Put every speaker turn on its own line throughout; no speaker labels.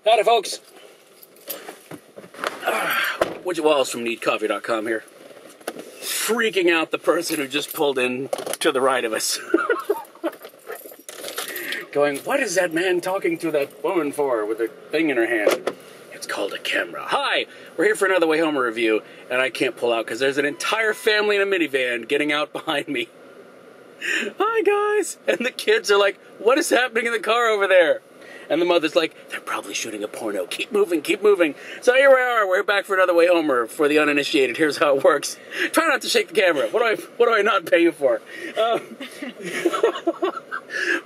Howdy, folks. Woody Walls from NeedCoffee.com here. Freaking out the person who just pulled in to the right of us. Going, what is that man talking to that woman for with a thing in her hand? It's called a camera. Hi, we're here for another Wayhomer review, and I can't pull out because there's an entire family in a minivan getting out behind me. Hi, guys. And the kids are like, what is happening in the car over there? And the mother's like, they're probably shooting a porno. Keep moving, keep moving. So here we are. We're back for another Wayhomer for the uninitiated. Here's how it works. Try not to shake the camera. What do I not pay you for?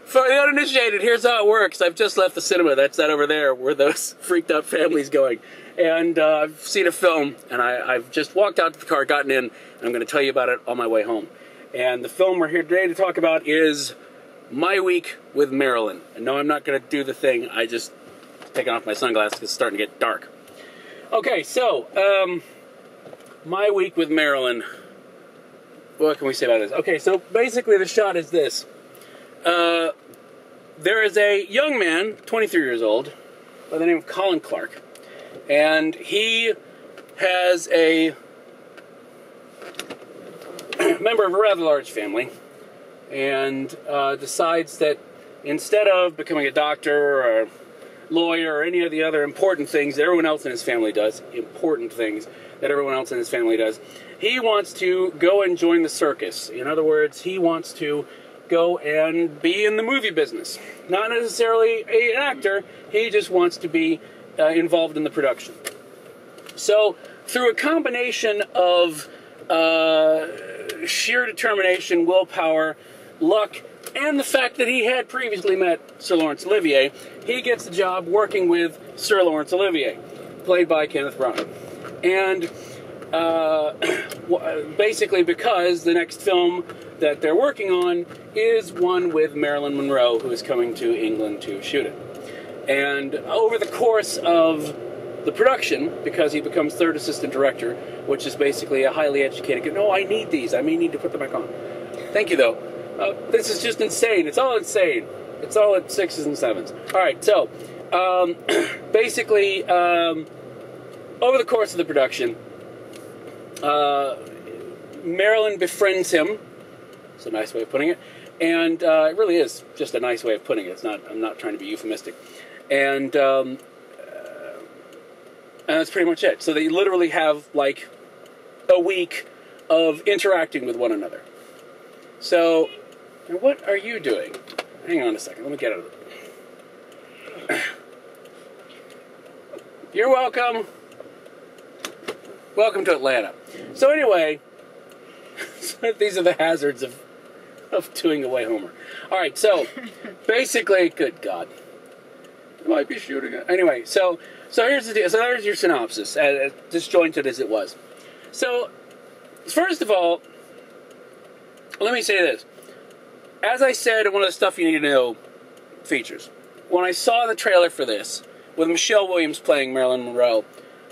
For the uninitiated, here's how it works. I've just left the cinema. That's that over there where those freaked out families going. And I've seen a film, and I've just walked out to the car, gotten in, and I'm going to tell you about it on my way home. And the film we're here today to talk about is My Week with Marilyn. And no, I'm not going to do the thing. I just taken off my sunglasses because it's starting to get dark. Okay, so, My Week with Marilyn. What can we say about this? Okay, so basically the shot is this. There is a young man, 23 years old, by the name of Colin Clark. And he has a member of a rather large family. And decides that instead of becoming a doctor or a lawyer or any of the other important things that everyone else in his family does, he wants to go and join the circus. In other words, he wants to go and be in the movie business. Not necessarily an actor, he just wants to be involved in the production. So, through a combination of sheer determination, willpower, luck, and the fact that he had previously met Sir Laurence Olivier, he gets the job working with Sir Laurence Olivier, played by Kenneth Branagh. And basically because the next film that they're working on is one with Marilyn Monroe, who is coming to England to shoot it. And over the course of the production, because he becomes third assistant director, which is basically a highly educated, no, I need these, I may need to put them back on. Thank you, though. This is just insane. It's all insane. It's all at 6s and 7s. All right, so basically, over the course of the production, Marilyn befriends him. It's a nice way of putting it, and it really is just a nice way of putting it. It's not. I'm not trying to be euphemistic, and that's pretty much it. So they literally have like a week of interacting with one another. So, what are you doing? Hang on a second. Let me get out of it. You're welcome. Welcome to Atlanta. So anyway, these are the hazards of doing a Wayhomer. All right, so basically, good God, I might be shooting it. Anyway, so here's the deal. So there's your synopsis, as disjointed as it was. So first of all, let me say this. As I said in one of the Stuff You Need to Know features, when I saw the trailer for this, with Michelle Williams playing Marilyn Monroe,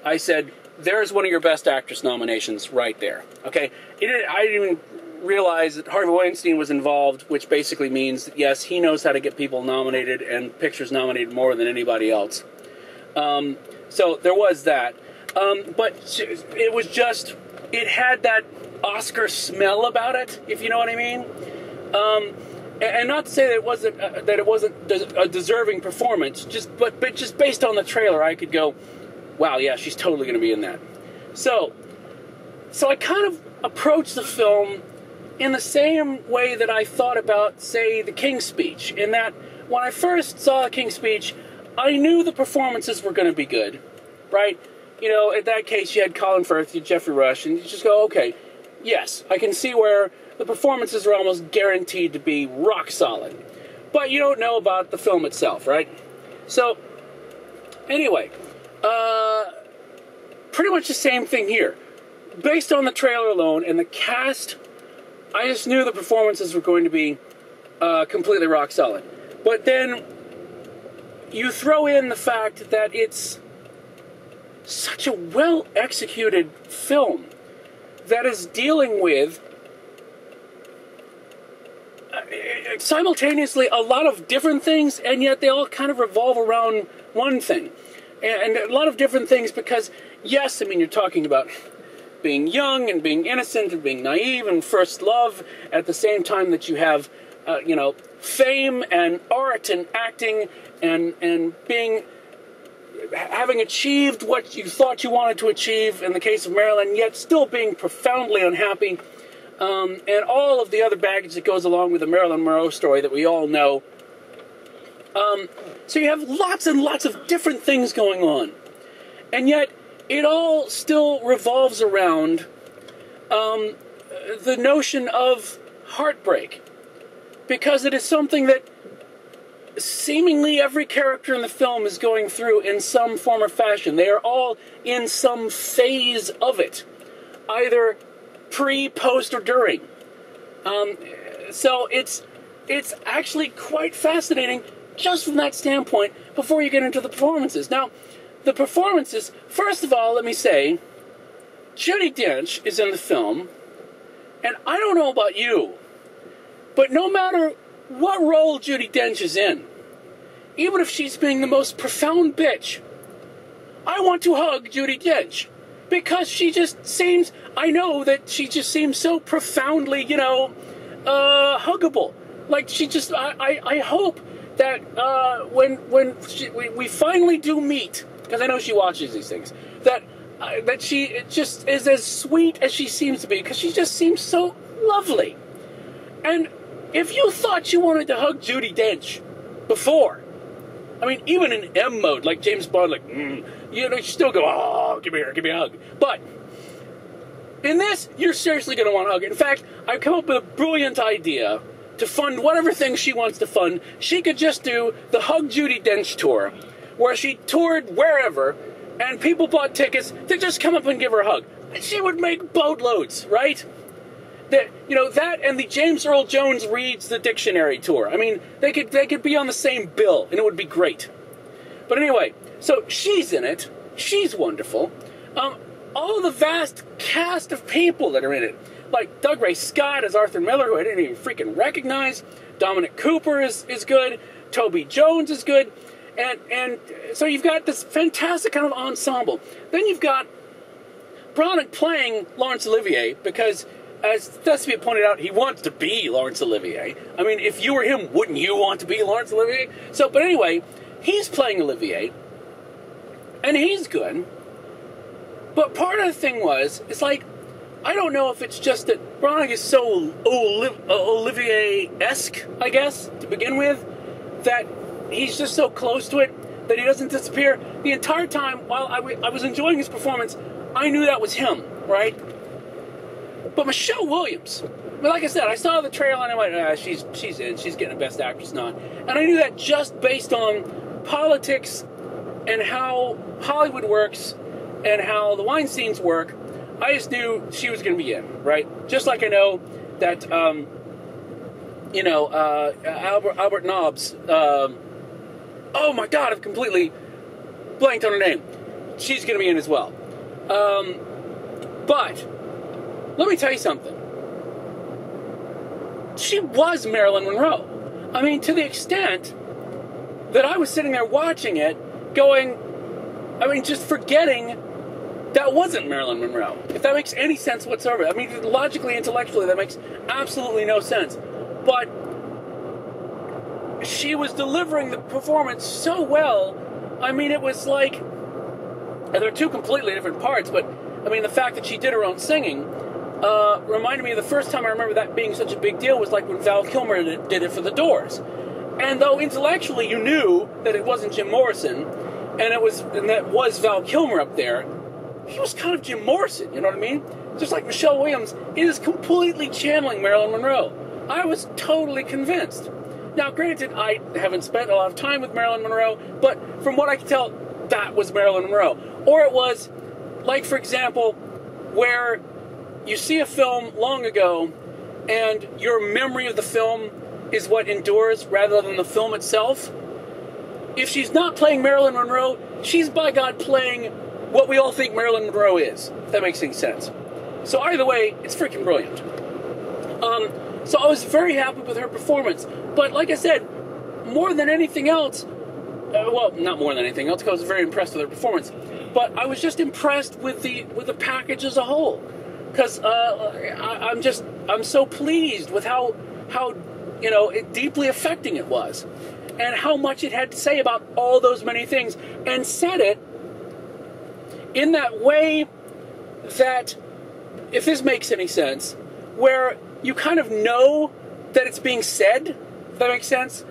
I said, there's one of your Best Actress nominations right there. Okay? I didn't even realize that Harvey Weinstein was involved, which basically means that, yes, he knows how to get people nominated and pictures nominated more than anybody else. So there was that. But it was just, it had that Oscar smell about it, if you know what I mean. And not to say that it wasn't a deserving performance, but just based on the trailer, I could go, wow, yeah, she's totally going to be in that. So I kind of approached the film in the same way that I thought about, say, The King's Speech, in that when I first saw The King's Speech, I knew the performances were going to be good, right? You know, in that case, you had Colin Firth, you had Jeffrey Rush, and you just go, okay, yes, I can see where the performances are almost guaranteed to be rock solid. But you don't know about the film itself, right? So, anyway, pretty much the same thing here. Based on the trailer alone and the cast, I just knew the performances were going to be completely rock solid. But then you throw in the fact that it's such a well-executed film that is dealing with simultaneously a lot of different things, and yet they all kind of revolve around one thing. And a lot of different things because, yes, I mean, you're talking about being young and being innocent and being naive and first love at the same time that you have, fame and art and acting and having achieved what you thought you wanted to achieve in the case of Marilyn, yet still being profoundly unhappy, and all of the other baggage that goes along with the Marilyn Monroe story that we all know. So you have lots and lots of different things going on, and yet it all still revolves around the notion of heartbreak, because it is something that seemingly every character in the film is going through in some form or fashion. They are all in some phase of it, either pre, post, or during. So it's actually quite fascinating just from that standpoint before you get into the performances. Now, the performances, first of all, let me say, Judi Dench is in the film, and I don't know about you, but no matter what role Judi Dench is in, even if she's being the most profound bitch, I want to hug Judi Dench, because she just seems, I know that she just seems so profoundly, huggable. Like, she just, I hope that when we finally do meet, because I know she watches these things, that she just is as sweet as she seems to be, because she just seems so lovely. And if you thought you wanted to hug Judi Dench before, I mean, even in M mode, like James Bond, like, you still go, oh, give me a hug. But in this, you're seriously going to want to hug her. In fact, I've come up with a brilliant idea to fund whatever thing she wants to fund. She could just do the Hug Judi Dench tour, where she toured wherever, and people bought tickets to just come up and give her a hug. And she would make boatloads, right? That and the James Earl Jones reads the dictionary tour. I mean, they could be on the same bill, and it would be great. But anyway, so she's in it. She's wonderful. All the vast cast of people that are in it, like Doug Ray Scott as Arthur Miller, who I didn't even freaking recognize. Dominic Cooper is good. Toby Jones is good. And so you've got this fantastic kind of ensemble. Then you've got Branagh playing Laurence Olivier, because, as Thespian pointed out, he wants to be Laurence Olivier. I mean, if you were him, wouldn't you want to be Laurence Olivier? So, but anyway, he's playing Olivier, and he's good. But part of the thing it's like, I don't know if it's just that Branagh is so Olivier-esque, I guess, to begin with, that he's just so close to it that he doesn't disappear. The entire time, while I was enjoying his performance, I knew that was him, right? But Michelle Williams, like I said, I saw the trailer and I went, she's in, she's getting a Best Actress nod. And I knew that just based on politics and how Hollywood works and how the Weinsteins work, I just knew she was going to be in, right? Just like I know that, Albert Nobbs, oh my God, I've completely blanked on her name. She's going to be in as well. But let me tell you something. She was Marilyn Monroe. I mean, to the extent that I was sitting there watching it, just forgetting that wasn't Marilyn Monroe. If that makes any sense whatsoever. I mean, logically, intellectually, that makes absolutely no sense. But she was delivering the performance so well. I mean, it was like, and there are two completely different parts, but I mean, the fact that she did her own singing reminded me of the first time I remember that being such a big deal was like when Val Kilmer did it for The Doors. And though intellectually you knew that it wasn't Jim Morrison, and that was Val Kilmer up there, he was kind of Jim Morrison, you know what I mean? Just like Michelle Williams is completely channeling Marilyn Monroe. I was totally convinced. Now, granted, I haven't spent a lot of time with Marilyn Monroe, but from what I can tell, that was Marilyn Monroe. Or it was, like, for example, where you see a film long ago, and your memory of the film is what endures rather than the film itself. If she's not playing Marilyn Monroe, she's, by God, playing what we all think Marilyn Monroe is, if that makes any sense. So either way, it's freaking brilliant. So I was very happy with her performance. But like I said, more than anything else, well, not more than anything else, because I was very impressed with her performance. But I was just impressed with the package as a whole, because I'm so pleased with how deeply affecting it was, and how much it had to say about all those many things, and said it in that way that, if this makes any sense, where you kind of know that it's being said, if that makes sense,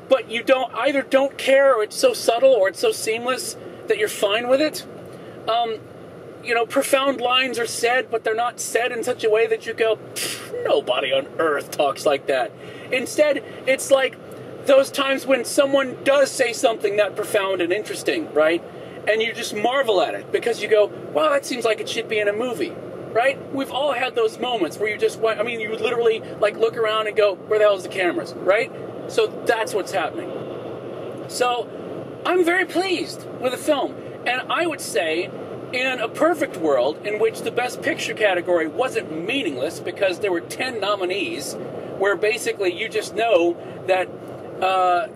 but you don't care, or it's so subtle, or it's so seamless that you're fine with it. Profound lines are said, but they're not said in such a way that you go, nobody on earth talks like that. Instead, it's like those times when someone does say something that profound and interesting, right? And you just marvel at it, because you go, wow, that seems like it should be in a movie, right? We've all had those moments where you just, you literally look around and go, where the hell is the cameras, right? So that's what's happening. So I'm very pleased with the film. And I would say, in a perfect world in which the Best Picture category wasn't meaningless because there were 10 nominees, where basically you just know that,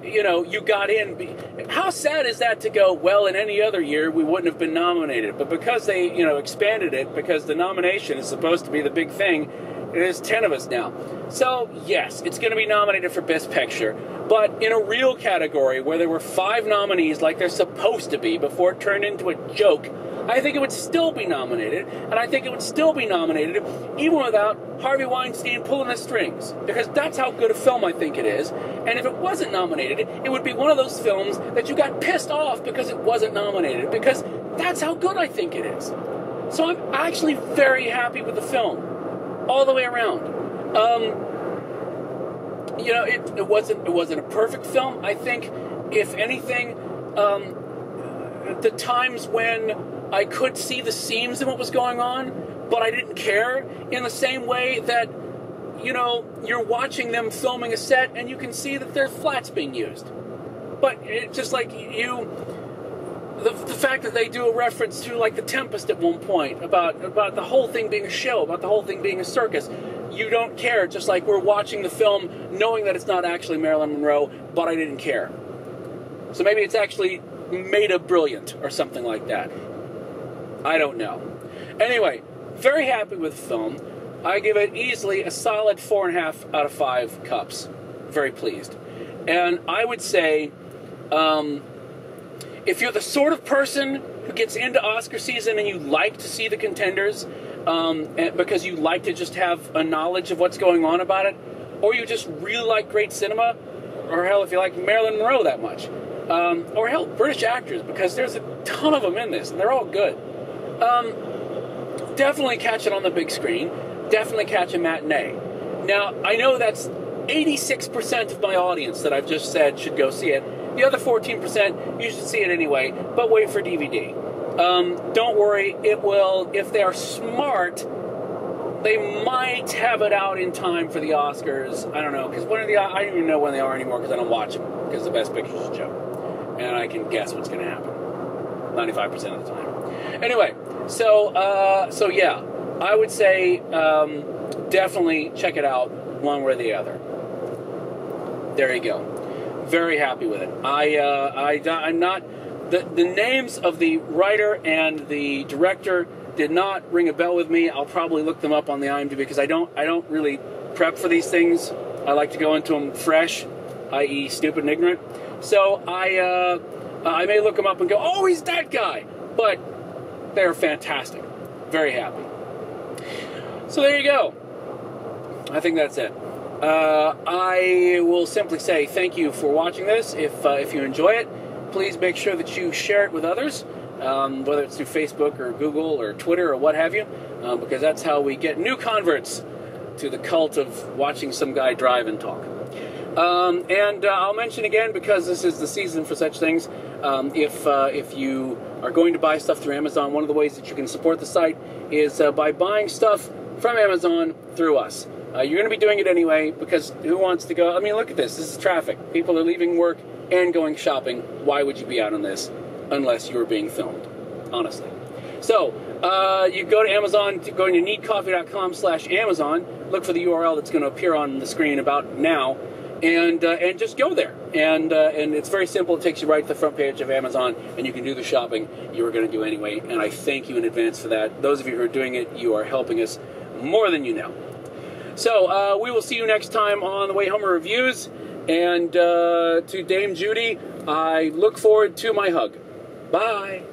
you got in. How sad is that to go, well, in any other year we wouldn't have been nominated. But because they, expanded it, because the nomination is supposed to be the big thing, it is 10 of us now. So, yes, it's going to be nominated for Best Picture. But in a real category where there were 5 nominees like they're supposed to be before it turned into a joke, I think it would still be nominated. And I think it would still be nominated even without Harvey Weinstein pulling the strings. Because that's how good a film I think it is. And if it wasn't nominated, it would be one of those films that you got pissed off because it wasn't nominated. Because that's how good I think it is. So I'm actually very happy with the film. All the way around. It wasn't a perfect film. I think, if anything, the times when I could see the seams in what was going on, but I didn't care, in the same way that, you're watching them filming a set and you can see that there's flats being used. But it's just like the fact that they do a reference to The Tempest at one point, about the whole thing being a show, about the whole thing being a circus. You don't care, just like we're watching the film knowing that it's not actually Marilyn Monroe, but I didn't care. So maybe it's actually Maida Brilliant or something like that. I don't know. Anyway, very happy with the film. I give it easily a solid 4.5 out of 5 cups. Very pleased. And I would say, if you're the sort of person who gets into Oscar season and you like to see the contenders, because you like to just have a knowledge of what's going on about it, or you just really like great cinema, or hell, if you like Marilyn Monroe that much, or hell, British actors, because there's a ton of them in this, and they're all good. Definitely catch it on the big screen. Definitely catch a matinee. Now, I know that's 86% of my audience that I've just said should go see it. The other 14%, you should see it anyway, but wait for DVD. Don't worry, it will, if they are smart, they might have it out in time for the Oscars. I don't know, because I don't even know when they are anymore, because I don't watch them, because the Best Picture is a joke. And I can guess what's going to happen 95% of the time. Anyway, so yeah, I would say definitely check it out one way or the other. There you go. Very happy with it. I'm not... The names of the writer and the director did not ring a bell with me. I'll probably look them up on the IMDb, because I don't really prep for these things. I like to go into them fresh, i.e. stupid and ignorant. So I may look them up and go, oh, he's that guy. But they're fantastic. Very happy. So there you go. I think that's it. I will simply say thank you for watching this. If you enjoy it, please make sure that you share it with others, whether it's through Facebook or Google or Twitter or what have you, because that's how we get new converts to the cult of watching some guy drive and talk. And I'll mention again, because this is the season for such things, if you are going to buy stuff through Amazon, one of the ways that you can support the site is by buying stuff from Amazon through us. You're going to be doing it anyway, because who wants to go? I mean, look at this. This is traffic. People are leaving work and going shopping. Why would you be out on this unless you were being filmed? Honestly. So, you go to Amazon, go to needcoffee.com/Amazon, look for the URL that's going to appear on the screen about now, and just go there. And it's very simple. It takes you right to the front page of Amazon, and you can do the shopping you were going to do anyway. And I thank you in advance for that. Those of you who are doing it, you are helping us more than you know. So we will see you next time on the Wayhomer Reviews. And to Dame Judy, I look forward to my hug. Bye.